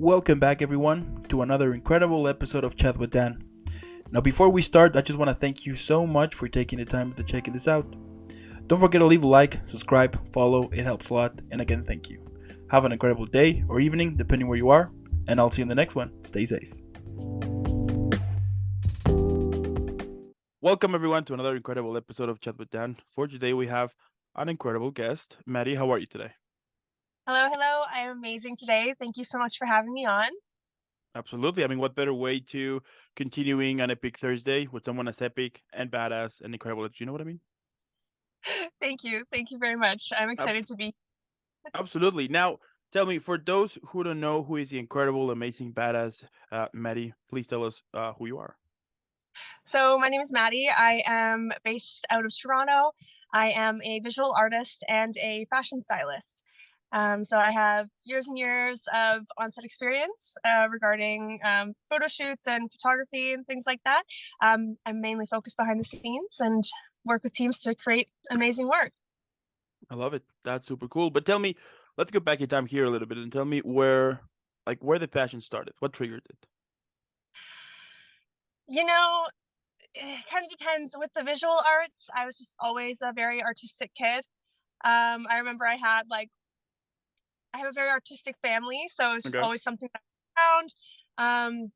Welcome back, everyone, to another incredible episode of Chat with Dan. Now, before we start, I just want to thank you so much for taking the time to checking this out. Don't forget to leave a like, subscribe, follow, it helps a lot, and again, thank you. Have an incredible day or evening, depending where you are, and I'll see you in the next one. Stay safe. Welcome, everyone, to another incredible episode of Chat with Dan. For today, we have an incredible guest. Maddie, how are you today? Hello. I am amazing today. Thank you so much for having me on. Absolutely. I mean, what better way to continuing an epic Thursday with someone as epic and badass and incredible as you know what I mean? Thank you. Thank you very much. I'm Ab- excited to be. Absolutely. Now, tell me, for those who don't know who is the incredible, amazing, badass Maddie, please tell us who you are. So, my name is Maddie. I am based out of Toronto. I am a visual artist and a fashion stylist. So, I have years and years of on-set experience regarding photo shoots and photography and things like that. I'm mainly focused behind the scenes and work with teams to create amazing work. I love it. That's super cool. But tell me, let's go back in time here a little bit and tell me where the passion started. What triggered it? You know, it kind of depends. With the visual arts, I was just always a very artistic kid. I remember I have a very artistic family, so it was just Okay. always something that I found.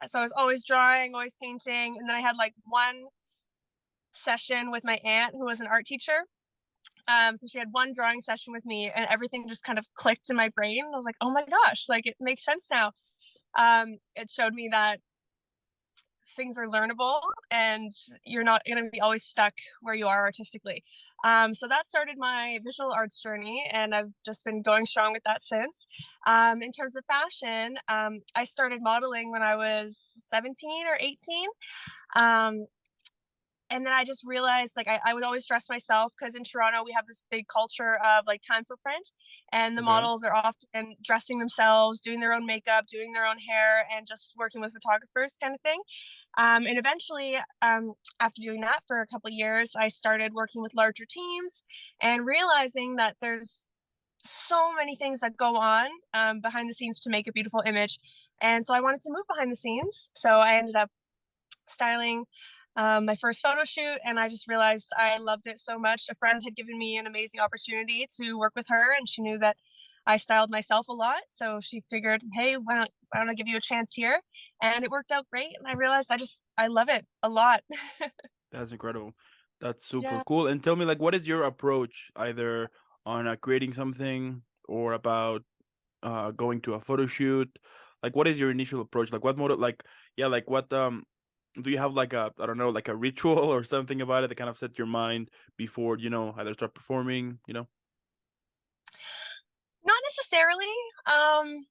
So I was always drawing, always painting, and then I had like one session with my aunt who was an art teacher. So she had one drawing session with me, and everything just kind of clicked in my brain. I was like, "Oh my gosh, like it makes sense now." It showed me that things are learnable and you're not going to be always stuck where you are artistically. So that started my visual arts journey, and I've just been going strong with that since. In terms of fashion, I started modeling when I was 17 or 18. Um, and then I just realized like I would always dress myself because in Toronto we have this big culture of like time for print, and the Okay. models are often dressing themselves, doing their own makeup, doing their own hair, and just working with photographers kind of thing. And eventually, after doing that for a couple of years, I started working with larger teams and realizing that there's so many things that go on behind the scenes to make a beautiful image. And so I wanted to move behind the scenes. So I ended up styling my first photo shoot, and I just realized I loved it so much. A friend had given me an amazing opportunity to work with her, and she knew that I styled myself a lot, so she figured, hey, why don't I give you a chance here? And it worked out great, and I realized I love it a lot. That's incredible. That's super Yeah. cool. And tell me, like, what is your approach either on creating something or about going to a photo shoot? Like, what is your initial approach? Like, what motive? Like, yeah, like what do you have like a I don't know like a ritual or something about it that kind of set your mind before either start performing? Not necessarily. Um,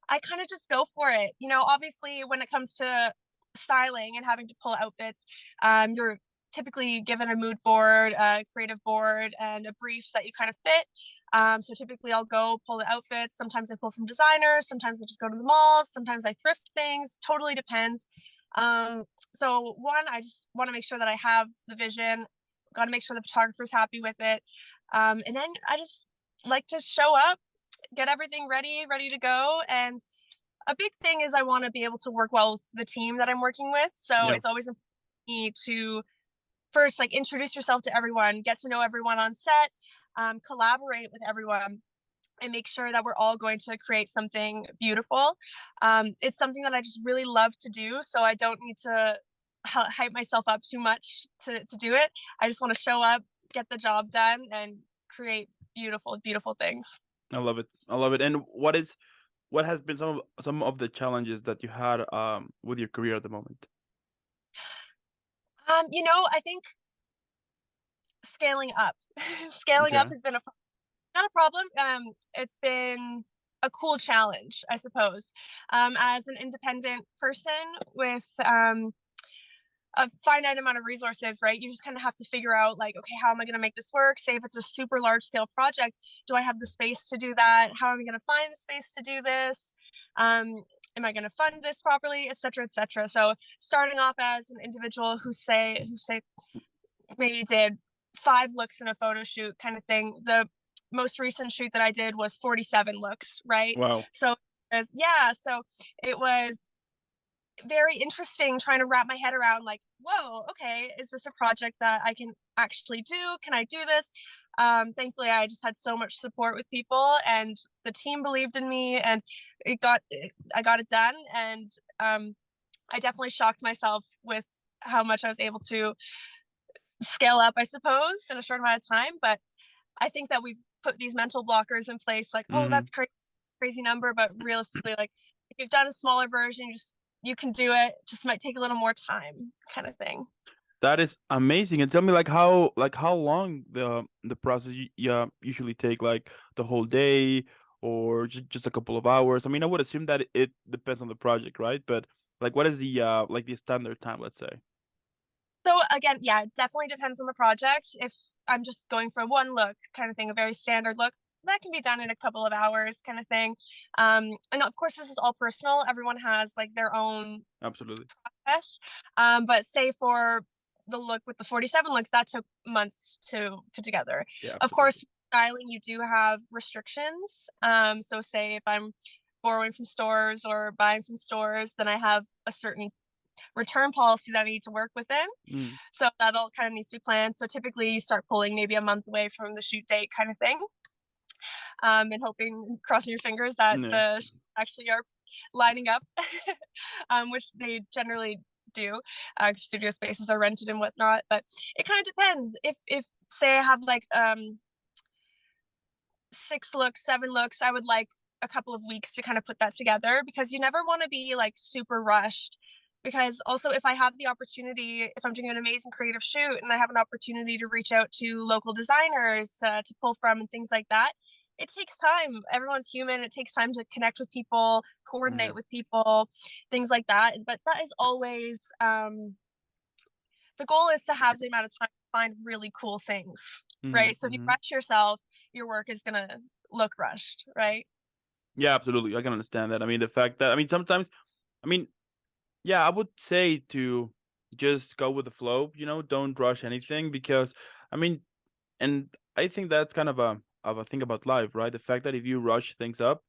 I kind of just go for it. Obviously, when it comes to styling and having to pull outfits, you're typically given a mood board, a creative board, and a brief that you kind of fit. So typically, I'll go pull the outfits. Sometimes I pull from designers. Sometimes I just go to the malls. Sometimes I thrift things. Totally depends. So one, I just want to make sure that I have the vision. Got to make sure the photographer's happy with it. And then I just like to show up, get everything ready to go. And a big thing is I want to be able to work well with the team that I'm working with. So Yeah, it's always important for me to first like introduce yourself to everyone, get to know everyone on set, collaborate with everyone, and make sure that we're all going to create something beautiful. It's something that I just really love to do, so I don't need to hype myself up too much to do it. I just want to show up, get the job done, and create beautiful things. I love it. I love it. And what has been some of the challenges that you had with your career at the moment? I think scaling up, scaling Okay. up has been not a problem. It's been a cool challenge, I suppose. As an independent person with a finite amount of resources, right? You just kind of have to figure out, like, okay, how am I going to make this work? Say if it's a super large scale project, do I have the space to do that? How am I going to find the space to do this? Am I going to fund this properly, et cetera, et cetera? So starting off as an individual who say maybe did 5 looks in a photo shoot kind of thing, the most recent shoot that I did was 47 looks, right? Wow. So yeah, so it was very interesting trying to wrap my head around like, whoa, okay, is this a project that I can actually do? Can I do this? Thankfully, I just had so much support with people, and the team believed in me, and I got it done. And I definitely shocked myself with how much I was able to scale up, I suppose, in a short amount of time. But I think that we put these mental blockers in place, like, oh, Hmm. that's crazy number, but realistically, like if you've done a smaller version, you can do it. Just might take a little more time, kind of thing. That is amazing. And tell me, like how long the process yeah usually take, like the whole day or just a couple of hours. I mean, I would assume that it depends on the project, right? But like, what is the like the standard time, let's say? So again, yeah, it definitely depends on the project. If I'm just going for one look kind of thing, a very standard look, that can be done in a couple of hours kind of thing. And of course, this is all personal. Everyone has like their own Absolutely. process. But say for the look with the 47 looks, that took months to put together. Yeah, Of absolutely. course, styling, you do have restrictions. So say if I'm borrowing from stores or buying from stores, then I have a certain return policy that I need to work within. Mm. So that all kind of needs to be planned. So typically you start pulling maybe a month away from the shoot date kind of thing, and hoping, crossing your fingers that Yeah. the actually are lining up, which they generally do. Studio spaces are rented and whatnot, but it kind of depends. If say I have like 6 looks, 7 looks, I would like a couple of weeks to kind of put that together, because you never want to be like super rushed. Because also, if I have the opportunity, if I'm doing an amazing creative shoot and I have an opportunity to reach out to local designers to pull from and things like that, it takes time. Everyone's human. It takes time to connect with people, Yeah. coordinate with people, things like that. But that is always the goal, is to have the amount of time to find really cool things, Hmm. right? So if you Hmm. rush yourself, your work is gonna look rushed, right? Yeah, absolutely. I can understand that. I mean, the fact that, I mean, sometimes, I mean, yeah, I would say to just go with the flow, don't rush anything because, I mean, and I think that's kind of a thing about life, right? The fact that if you rush things up,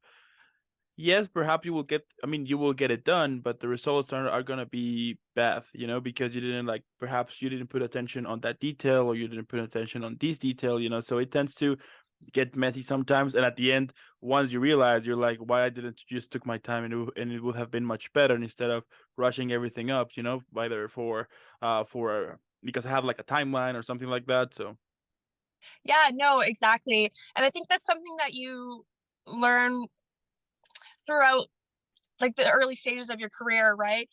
yes, perhaps you will get, I mean, you will get it done, but the results are gonna be bad, because you didn't, like, perhaps you didn't put attention on that detail, or you didn't put attention on this detail, so it tends to get messy sometimes. And at the end, once you realize, you're like, why I didn't just took my time, and it would have been much better instead of rushing everything up, either for because I have like a timeline or something like that. So Yeah, no, exactly. And I think that's something that you learn throughout like the early stages of your career, right?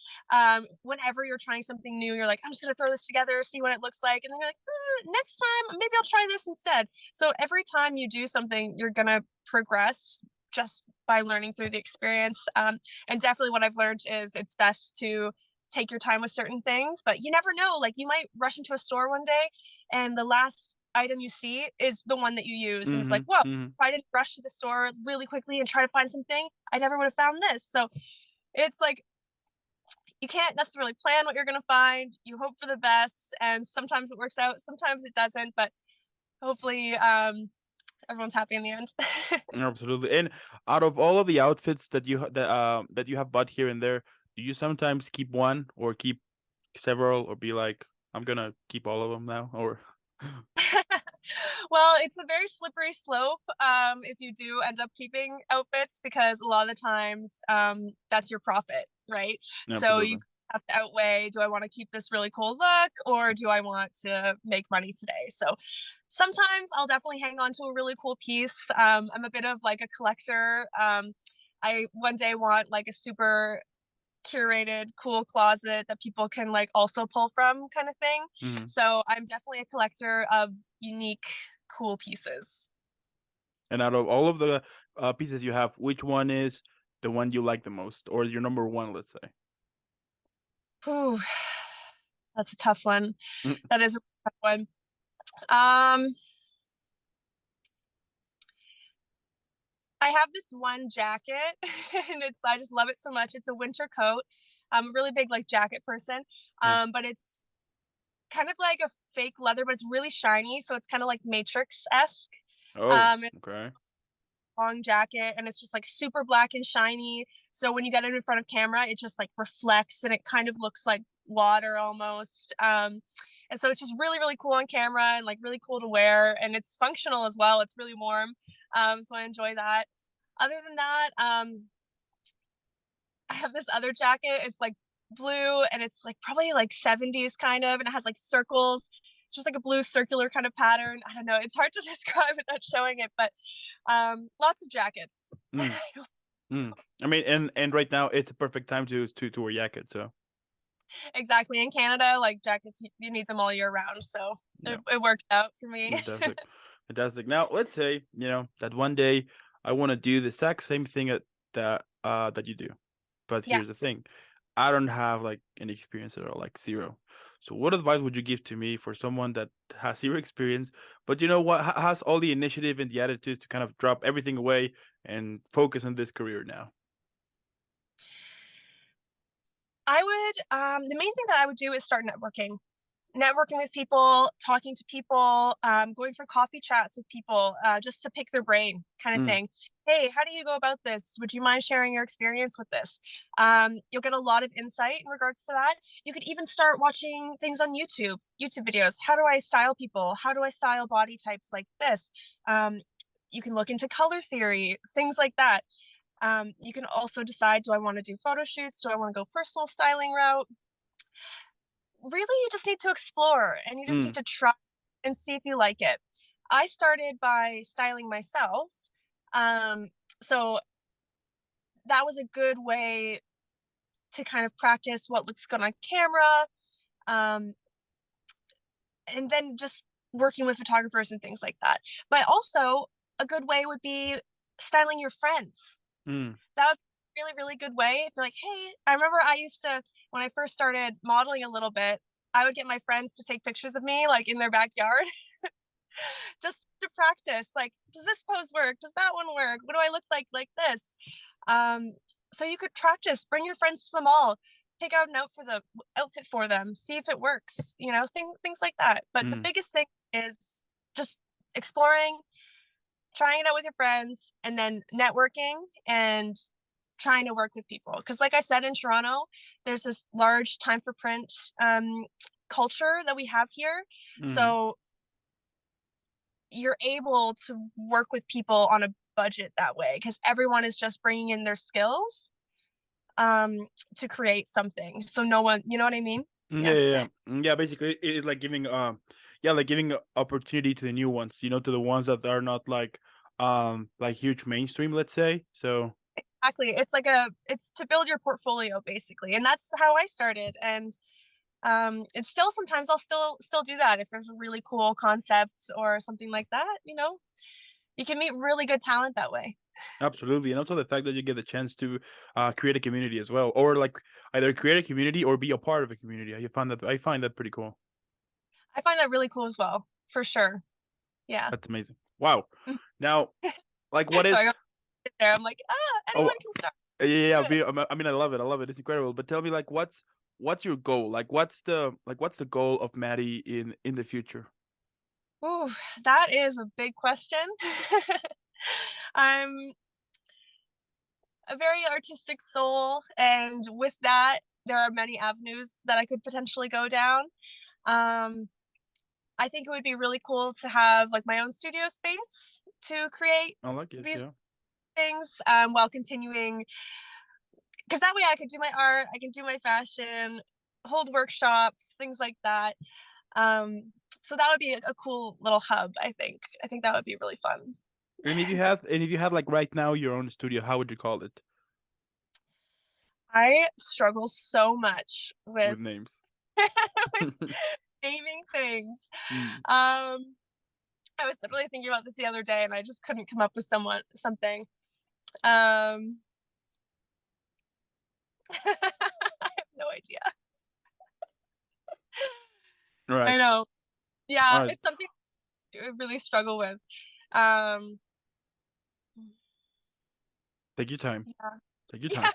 Whenever you're trying something new, you're like, I'm just gonna throw this together, see what it looks like, and then you're like, next time maybe I'll try this instead. So every time you do something, you're gonna progress just by learning through the experience. And definitely, what I've learned is it's best to take your time with certain things, but you never know. Like you might rush into a store one day, and the last item you see is the one that you use, and it's like, hmm. whoa. Hmm. If I didn't rush to the store really quickly and try to find something, I never would have found this. So it's like you can't necessarily plan what you're going to find. You hope for the best, and sometimes it works out, sometimes it doesn't. But hopefully, everyone's happy in the end. Absolutely. And out of all of the outfits that you have bought here and there, do you sometimes keep one or keep several, or be like, I'm gonna keep all of them now, or Well, it's a very slippery slope, if you do end up keeping outfits, because a lot of the times, that's your profit, right? So you absolutely. have to outweigh, do I want to keep this really cool look, or do I want to make money today? So sometimes I'll definitely hang on to a really cool piece. I'm a bit of like a collector. I one day want like a super curated cool closet that people can like also pull from, kind of thing. Hmm. So I'm definitely a collector of unique cool pieces. And out of all of the pieces you have, which one is the one you like the most, or your number one, let's say? Whew, that's a tough one. Mm. That is a tough one. Um, I have this one jacket, and I just love it so much. It's a winter coat. I'm a really big like jacket person. Yeah. But it's kind of like a fake leather, but it's really shiny, so it's kind of like Matrix esque. Oh, It's okay. a long jacket and it's just like super black and shiny. So when you get it in front of camera, it just like reflects and it kind of looks like water almost. And so it's just really, really cool on camera and like really cool to wear. And it's functional as well. It's really warm. So I enjoy that. Other than that, I have this other jacket. It's like blue and it's like probably like 70s kind of, and it has like circles. It's just like a blue circular kind of pattern. I don't know. It's hard to describe without showing it, but lots of jackets. Mm, mm. I mean, and right now it's a perfect time to wear jacket. So Exactly. In Canada, like jackets, you need them all year round. So yeah, it works out for me. fantastic, fantastic. Now let's say that one day I want to do the exact same thing that you do, but Yeah. here's the thing, I don't have like any experience at all, like zero. So what advice would you give to me for someone that has zero experience, but you know what, has all the initiative and the attitude to kind of drop everything away and focus on this career now? I would, the main thing that I would do is start networking with people, talking to people, going for coffee chats with people, just to pick their brain kind of Mm, thing. Hey, how do you go about this? Would you mind sharing your experience with this? You'll get a lot of insight in regards to that. You could even start watching things on YouTube videos. How do I style people? How do I style body types like this? You can look into color theory, things like that. You can also decide, do I want to do photo shoots? Do I want to go personal styling route? Really, you just need to explore and you just need mm, to try and see if you like it. I started by styling myself. Um, so that was a good way to kind of practice what looks good on camera. Um, and then just working with photographers and things like that. But also, a good way would be styling your friends. mm. That would be a really, really good way. If you're like, hey, I remember I used to, when I first started modeling a little bit, I would get my friends to take pictures of me like in their backyard just to practice. Like, does this pose work? Does that one work? What do I look like this? Um, so you could practice, bring your friends to the mall, pick out an outfit for them, see if it works, things like that. But the Mm. biggest thing is just exploring, trying it out with your friends, and then networking and trying to work with people. Because, like I said, in Toronto, there's this large time for print culture that we have here. Mhm. So you're able to work with people on a budget that way because everyone is just bringing in their skills um, to create something. So no one, you know what I mean? Yeah, Yeah. yeah, yeah. Yeah, basically it is like giving yeah, like giving opportunity to the new ones, to the ones that are not like huge mainstream, let's say. So Exactly. It's to build your portfolio basically. And that's how I started. And it's still sometimes I'll still do that if there's a really cool concept or something like that, you can meet really good talent that way. absolutely. And also the fact that you get the chance to create a community as well. Or like either create a community or be a part of a community. I find that pretty cool. I find that really cool as well, for sure. Yeah. That's amazing. Wow. Now, like what So I is go there, I'm like, oh anyone can start. yeah, yeah, yeah, Do it. I mean, I love it. I love it. It's incredible. But tell me, like, what's your goal? Like, what's the goal of Maddie in the future? Ooh, that is a big question. I'm a very artistic soul, and with that, there are many avenues that I could potentially go down. Um, I think it would be really cool to have like my own studio space to create I like it. these Yeah. things while continuing, because that way I could do my art, I can do my fashion, hold workshops, things like that. So that would be a cool little hub. I think that would be really fun. And if you had like right now your own studio, how would you call it I struggle so much with with names? with naming things. Mm. Um, I was literally thinking about this the other day, and I just couldn't come up with something. Um, I have no idea. All right. I know. Yeah, All right. it's something I really struggle with. Um, Take your time. yeah. Take your Yeah. time.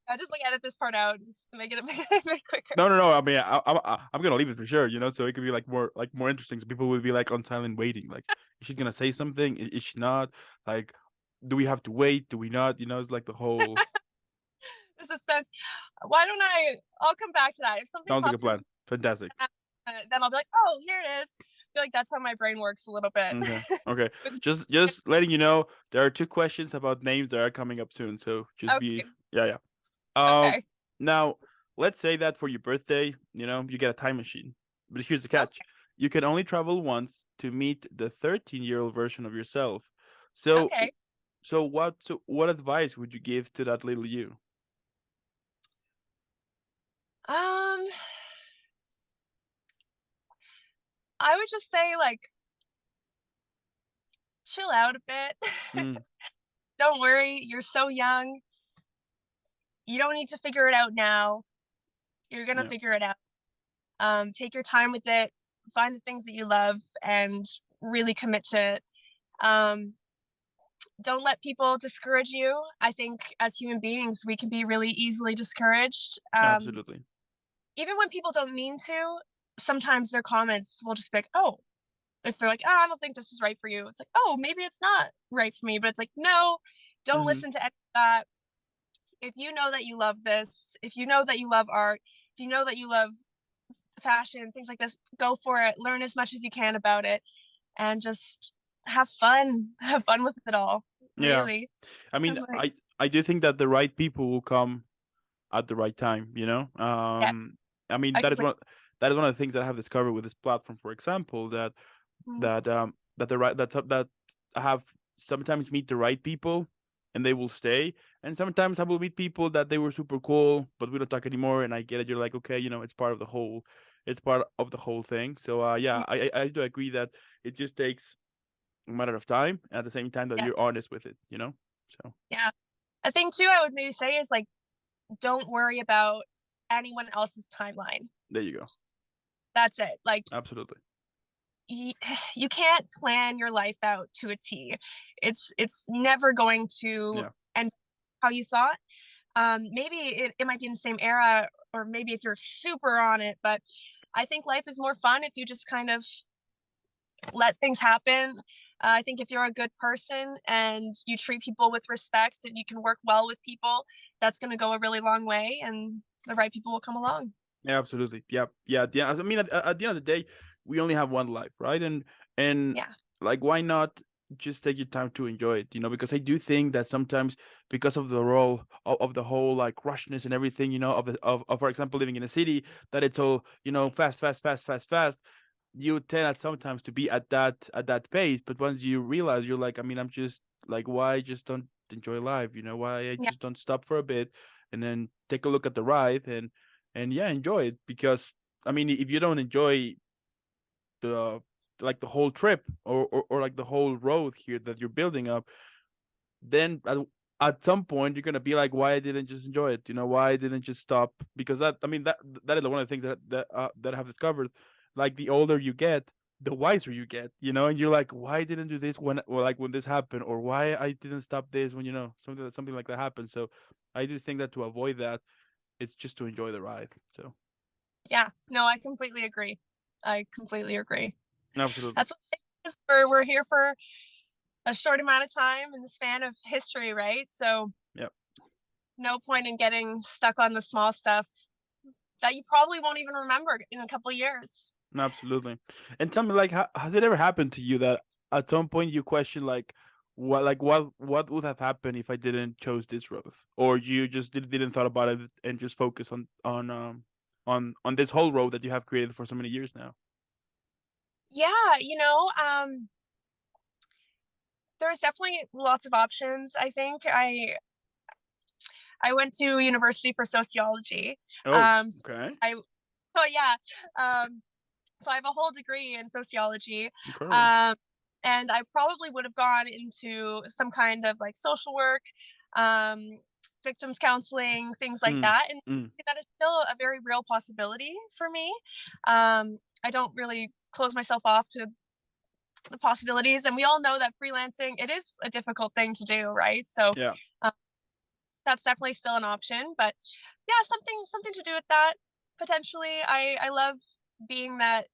I just like edit this part out just to make it a bit quicker. No, no, no. I mean, I'm gonna leave it for sure. So it could be like more interesting. So people would be like on silent waiting. Like, is she gonna say something? Is she not? Like, do we have to wait? Do we not? It's like the whole. The suspense. Why don't I'll come back to that. If something Sounds like a pops into plan. Fantastic. then I'll be like, oh, here it is. I feel like that's how my brain works a little bit. Okay. Okay. Just letting you know, there are two questions about names that are coming up soon. So just be Okay. yeah, yeah. Okay. Now let's say that for your birthday, you get a time machine. But here's the catch. Okay. You can only travel once to meet the 13-year-old version of yourself. So Okay. what advice would you give to that little you? Um, I would just say like chill out a bit. Mm, Don't worry, you're so young. You don't need to figure it out now. You're gonna yeah, figure it out. Take your time with it. Find the things that you love and really commit to it. Um, don't let people discourage you. I think as human beings, we can be really easily discouraged. absolutely. Even when people don't mean to, sometimes their comments will just be like, oh, if they're like, oh, I don't think this is right for you, it's like, oh, maybe it's not right for me. But it's like, no, don't Hmm. listen to any of that. If you know that you love this, if you know that you love art, if you know that you love fashion, things like this, go for it. Learn as much as you can about it and just have fun. Have fun with it all. Yeah. Really. I mean, Like, I do think that the right people will come at the right time. yeah, I mean, I completely. that is one of the things that I have discovered with this platform, for example, Mhm. that the right that I have sometimes meet the right people and they will stay, and sometimes I will meet people that they were super cool, but we don't talk anymore, and I get it. You're like, okay, it's part of the whole thing. So yeah, I do agree that it just takes a matter of time, and at the same time that Yeah, you're honest with it. So yeah. A thing too, I would maybe say is like, don't worry about anyone else's timeline. there you go. That's it. Like, Absolutely. you, you can't plan your life out to a T. It's never going to Yeah, end how you thought. Maybe it might be in the same era, or maybe if you're super on it, but I think life is more fun if you just kind of let things happen. I think if you're a good person and you treat people with respect and you can work well with people, that's going to go a really long way and the right people will come along. yeah, absolutely. Yeah, yeah. Yeah. I mean, at the end of the day, we only have one life, right? And Yeah. like, why not just take your time to enjoy it? Because I do think that sometimes, because of the role of the whole like rushness and everything, of for example living in a city, that it's all fast, fast, fast, fast, fast. You tend at sometimes to be at that pace, but once you realize, you're like, I mean, I'm just like, why just don't enjoy life? Why I Yeah. just don't stop for a bit and then take a look at the ride and yeah, enjoy it. Because I mean, if you don't enjoy the like the whole trip, or like the whole road here that you're building up, then at some point you're gonna be like, why I didn't just enjoy it? Why I didn't just stop? Because that, I mean, that is one of the things that I have discovered. Like, the older you get, the wiser you get. And you're like, why I didn't do this when this happened, or why I didn't stop this when something like that happened. So I do think that to avoid that, it's just to enjoy the ride. So Yeah. No, I completely agree. I completely agree. absolutely. That's what it is. We're here for a short amount of time in the span of history, right? So Yeah. no point in getting stuck on the small stuff that you probably won't even remember in a couple of years. Absolutely. And tell me, like, has it ever happened to you that at some point you question, what would have happened if I didn't chose this road, or you just didn't thought about it and just focus on this whole road that you have created for so many years now? Yeah, there's definitely lots of options. I think I went to university for sociology. Oh, So okay, I oh yeah. Um, so I have a whole degree in sociology. incredible. Um, and I probably would have gone into some kind of like social work, um, victims counseling, things like Mm, that. And mm, that is still a very real possibility for me. I don't really close myself off to the possibilities. And we all know that freelancing, it is a difficult thing to do, right? So yeah, um, that's definitely still an option. But yeah, something to do with that potentially. I love being that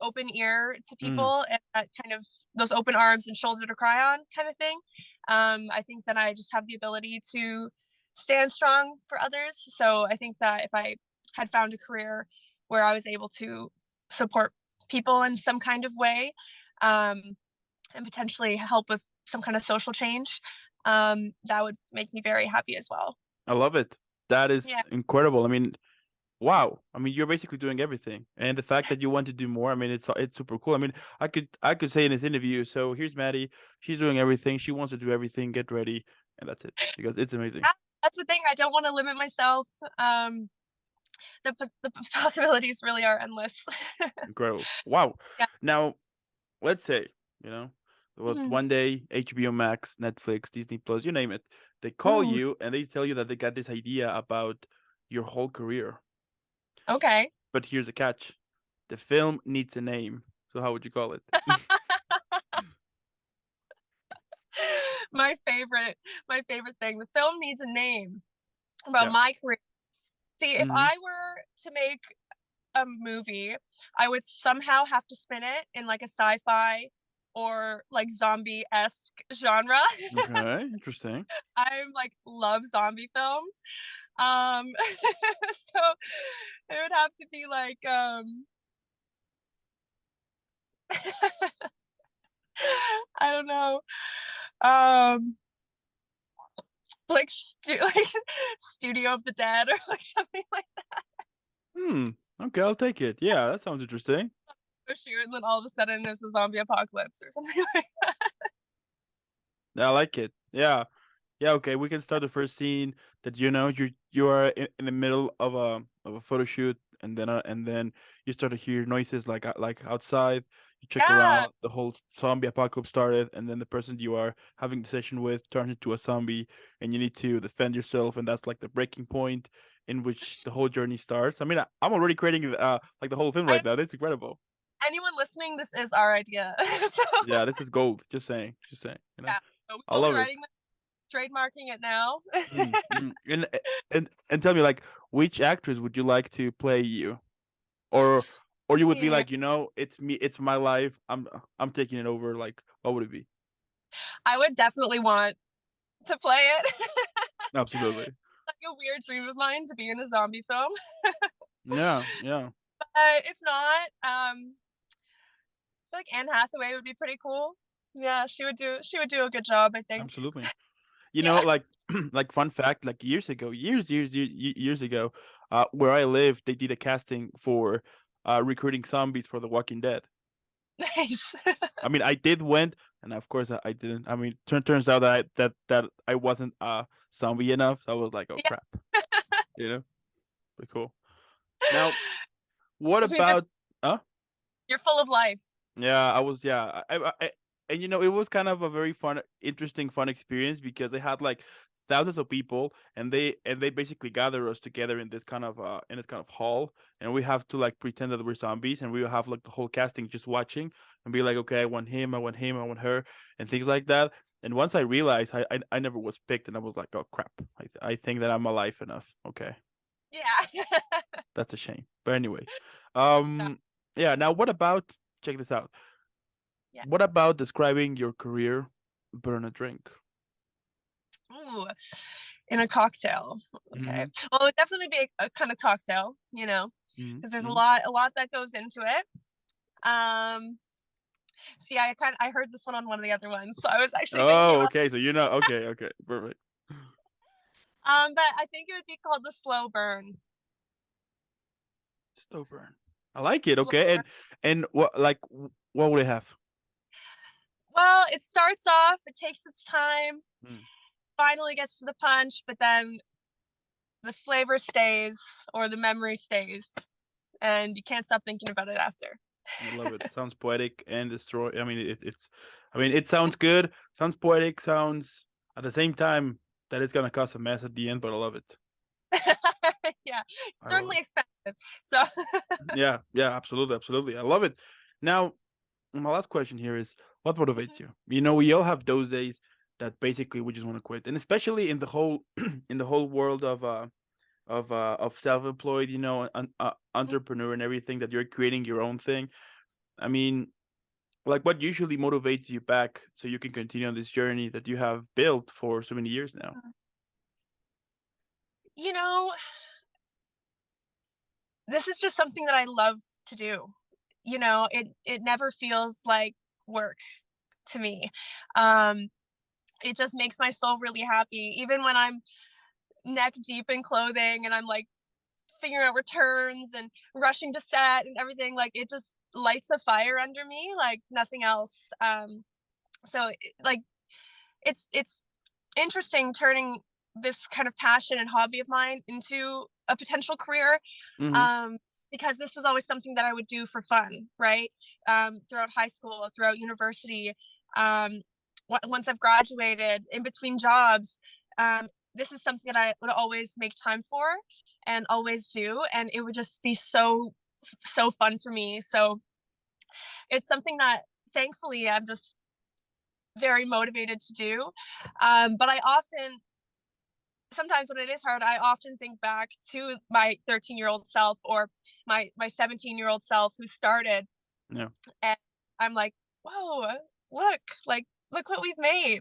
open ear to Mm, people and that kind of those open arms and shoulder to cry on kind of thing. I think that I just have the ability to stand strong for others. So I think that if I had found a career where I was able to support people in some kind of way, um, and potentially help with some kind of social change, that would make me very happy as well. I love it. That is Yeah. incredible. I mean, wow. I mean, you're basically doing everything. And the fact that you want to do more, I mean, it's super cool. I mean, I could say in this interview, so here's Maddie. She's doing everything. She wants to do everything. Get ready. And that's it. Because it's amazing. Yeah, that's the thing. I don't want to limit myself. The possibilities really are endless. Incredible. Wow. Yeah. Now, let's say, you know, there was Mhm. one day HBO Max, Netflix, Disney Plus, you name it. They call Ooh, you and they tell you that they got this idea about your whole career. okay. But here's the catch. The film needs a name. So how would you call it? my favorite, my favorite thing. The film needs a name about Yeah. my career. See, if Hmm. I were to make a movie, I would somehow have to spin it in like a sci-fi or like zombie-esque genre. Okay, interesting. I like love zombie films. So it would have to be like I don't know. Um like Studio of the Dead or like something like Hmm. Okay, I'll take it. Yeah, that sounds interesting. that. Shoot, and then all of a sudden there's a zombie apocalypse or something like Yeah, I like it. Yeah. Yeah, okay, we can start the first scene that you are in the middle of a photo shoot and then you start to hear noises like outside. You check that. around, the whole zombie apocalypse started, and then the person you are having the session with turns into a zombie and you need to defend yourself, and that's like the breaking point in which the whole journey starts. I mean, I'm already creating like the whole film Yeah. right now. This is incredible. Anyone listening, this is our idea. So Yeah, this is gold. Just saying. Just saying, you know. yeah, so we I will be love it. writing this, trademarking it now. Mm, mm. And tell me, like, which actress would you like to play you, or or you would be Yeah. like, it's me, it's my life. I'm taking it over. Like, what would it be? I would definitely want to play it. Absolutely. Like a weird dream of mine to be in a zombie film. Yeah, yeah, If not, I feel like Anne Hathaway would be pretty cool. Yeah, she would do a good job, I think. absolutely. Yeah. Like, like fun fact, like years ago, years ago, where I live, they did a casting for recruiting zombies for The Walking Dead. Nice. I mean, I did went, and of course I didn't. I mean, turns out that I wasn't zombie enough. So I was like, oh Yeah. crap, you know. Pretty cool. Now, what Which means about? Huh? you're full of life. Yeah, I was. Yeah, and it was kind of a very fun, interesting, fun experience because they had like thousands of people, and they basically gather us together in this kind of hall, and we have to like pretend that we're zombies, and we will have like the whole casting just watching and be like, okay, I want him, I want him, I want her, and things like that. And once I realized I never was picked, and I was like, oh crap, I think that I'm alive enough. Okay, Yeah. that's a shame. But anyway, Yeah. yeah. Now, what about check this out? Yeah. What about describing your career, but on a drink? Ooh, in a cocktail. Okay. Mm-hmm. Well, it would definitely be a kind of cocktail, because there's Mm-hmm. a lot that goes into it. Um, See, I heard this one on one of the other ones, so I was actually thinking Oh, about. okay. So okay, okay, perfect. But I think it would be called the slow burn. Slow burn. I like The it. slow Okay, burn. and what would it have? Well, it starts off, it takes its time, Mm, finally gets to the punch, but then the flavor stays or the memory stays, and you can't stop thinking about it after. I love it. Sounds poetic and destroy. I mean, I mean, it sounds good. Sounds poetic. Sounds at the same time that it's gonna cause a mess at the end, but I love it. Yeah, it's I love certainly it. expensive. So Yeah, yeah, absolutely, absolutely. I love it. Now, my last question here is, what motivates you? We all have those days that basically we just want to quit, and especially in the whole in the whole world of self-employed, you know, entrepreneur and everything, that you're creating your own thing. I mean, like, what usually motivates you back so you can continue on this journey that you have built for so many years now? You know, this is just something that I love to do. You know, it never feels like work to me. Um, it just makes my soul really happy. Even when I'm neck deep in clothing and I'm like figuring out returns and rushing to set and everything, like it just lights a fire under me like nothing else. So like it's interesting turning this kind of passion and hobby of mine into a potential career, Mm-hmm. um, because this was always something that I would do for fun, right? Throughout high school, throughout university, um, once I've graduated, in between jobs, this is something that I would always make time for and always do, and it would just be so fun for me. So it's something that thankfully I'm just very motivated to do. But I often, sometimes when it is hard, I often think back to my 13-year-old self or my 17-year-old self who started, Yeah. and I'm like, whoa, look, like look what we've made.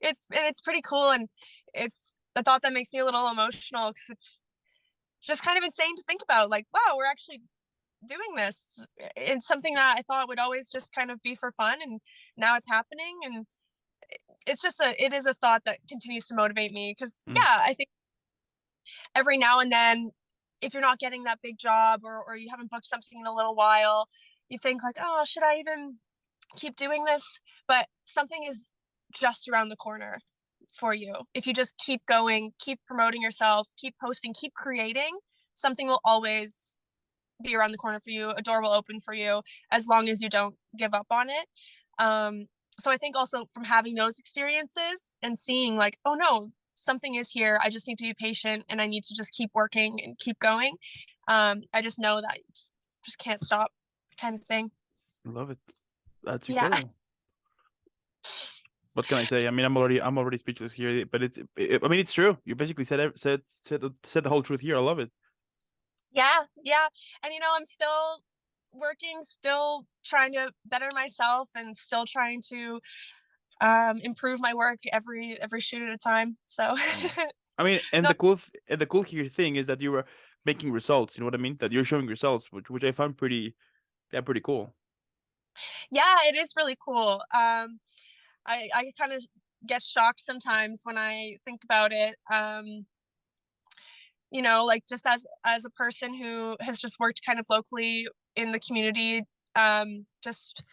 It's pretty cool, and it's a thought that makes me a little emotional because it's just kind of insane to think about. Like, wow, we're actually doing this. It's something that I thought would always just kind of be for fun, and now it's happening, and it's just it is a thought that continues to motivate me because Mm. yeah, I think every now and then, if you're not getting that big job or you haven't booked something in a little while, you think like, oh, should I even keep doing this? But something is just around the corner for you. If you just keep going, keep promoting yourself, keep posting, keep creating, something will always be around the corner for you. A door will open for you as long as you don't give up on it. Um, so I think also from having those experiences and seeing like, oh no, something is here. I just need to be patient and I need to just keep working and keep going. I just know that you just can't stop, kind of thing. I love it. That's Yeah. incredible. What can I say? I mean, I'm already speechless here, but I mean, it's true. You basically said the whole truth here. I love it. Yeah, yeah. And you know, I'm still working, still trying to better myself and still trying to improve my work every shoot at a time. So Mm. I mean, and no, the cool here thing is that you were making results. You know what I mean? That you're showing results, which I found pretty, yeah, pretty cool. yeah, it is really cool. I kind of get shocked sometimes when I think about it. You know, like just as a person who has just worked kind of locally in the community, just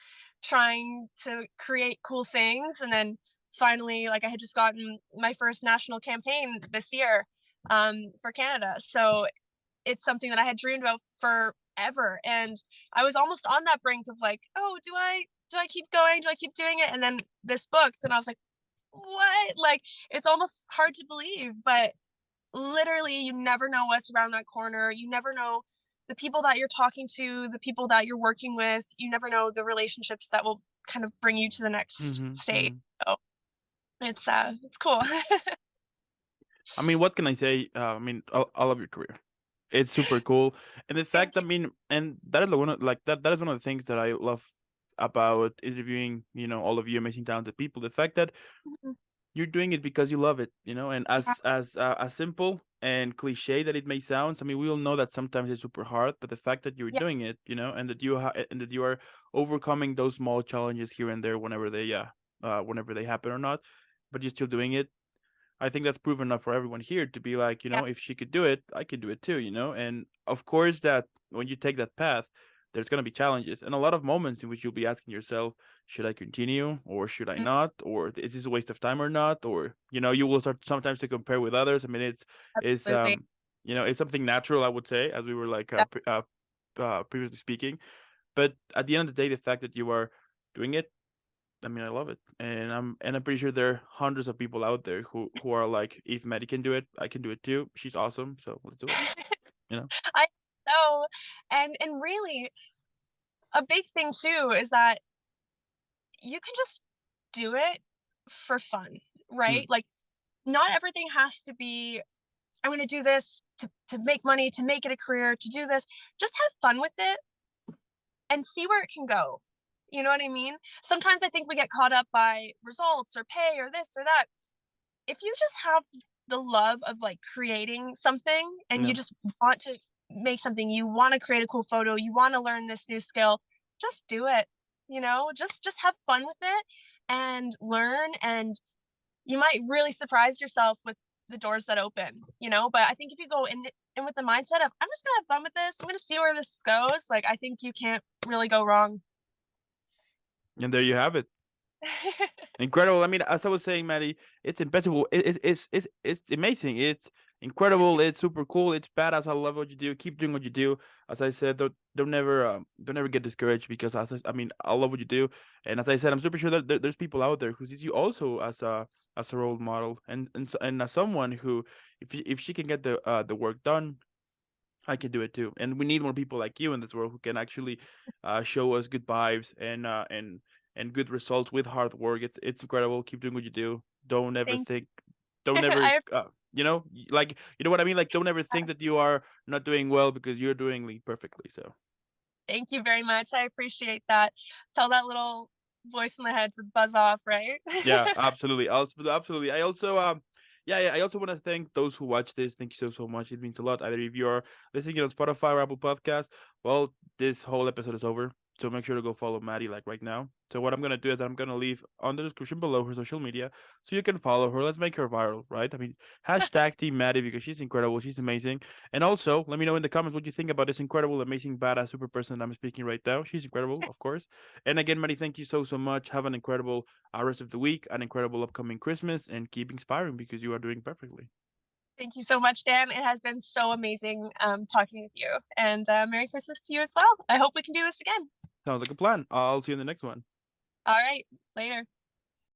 trying to create cool things, and then finally, like I had just gotten my first national campaign this year, for Canada. So it's something that I had dreamed about forever, and I was almost on that brink of like, oh, do I keep going? Do I keep doing it? And then this booked, and I was like, what? Like, it's almost hard to believe, but literally, you never know what's around that corner. You never know the people that you're talking to, the people that you're working with. You never know the relationships that will kind of bring you to the next Hmm. stage. Hmm. So it's cool. I mean, what can I say? I mean, I love your career. It's super cool, and the fact, Thank I you. mean, and that is one of, like that is one of the things that I love about interviewing, you know, all of you amazing talented people. The fact that Mhm. you're doing it because you love it, you know, and Yeah, as simple and cliche that it may sound, I mean, we all know that sometimes it's super hard, but the fact that you're yeah, doing it, you know, and that and that you are overcoming those small challenges here and there whenever they, yeah, whenever they happen or not, but you're still doing it. I think that's proven enough for everyone here to be like, you yeah, know, if she could do it, I could do it too, you know? And of course, that when you take that path, there's going to be challenges and a lot of moments in which you'll be asking yourself, should I continue or should I mm, not? Or is this a waste of time or not? Or, you know, you will start sometimes to compare with others. I mean, it's, absolutely. you know, it's something natural, I would say, as we were like, Yeah, previously speaking. But at the end of the day, the fact that you are doing it, I mean, I love it, and I'm pretty sure there are hundreds of people out there who are like, if Maddie can do it, I can do it too. She's awesome, so let's do it. You know? I know, and really a big thing too is that you can just do it for fun, Mm, right? Like, not everything has to be, I'm going to do this to make money, to make it a career, to do this. Just have fun with it and see where it can go. You know what I mean? Sometimes I think we get caught up by results or pay or this or that. If you just have the love of like creating something and you yeah. just want to make something, you want to create a cool photo, you want to learn this new skill, just do it. You know, just have fun with it and learn, and you might really surprise yourself with the doors that open, you know? But I think if you go in with the mindset of I'm just gonna have fun with this, I'm gonna see where this goes, like I think you can't really go wrong. And there you have it. Incredible. I mean, as I was saying, Maddie, it's impossible. It's amazing. It's incredible. It's super cool. It's badass. I love what you do. Keep doing what you do. As I said, don't never get discouraged because I mean, I love what you do. And as I said, I'm super sure that there's people out there who sees you also as a role model and as someone who, if she can get the work done, I can do it too. And we need more people like you in this world who can actually show us good vibes and good results with hard work. It's incredible. Keep doing what you do. Don't ever Thank think, don't ever, I like you know what I mean. Like don't ever think that you are not doing well because you're doing like perfectly. So thank you very much. I appreciate that. Tell that little voice in the head to buzz off, right? yeah, absolutely. Absolutely. I also yeah, I also want to thank those who watch this. Thank you so much. It means a lot. Either if you're listening on Spotify or Apple Podcasts, well, this whole episode is over. So make sure to go follow Maddie like right now. So what I'm gonna do is I'm gonna leave on the description below her social media so you can follow her. Let's make her viral, right? I mean, hashtag Team Maddie because she's incredible. She's amazing. And also, let me know in the comments what you think about this incredible, amazing, badass, super person I'm speaking right now. She's incredible, of course. And again, Maddie, thank you so much. Have an incredible rest of the week, an incredible upcoming Christmas, and keep inspiring because you are doing perfectly. Thank you so much, Dan. It has been so amazing talking with you. And Merry Christmas to you as well. I hope we can do this again. Sounds like a plan. I'll see you in the next one. All right. Later.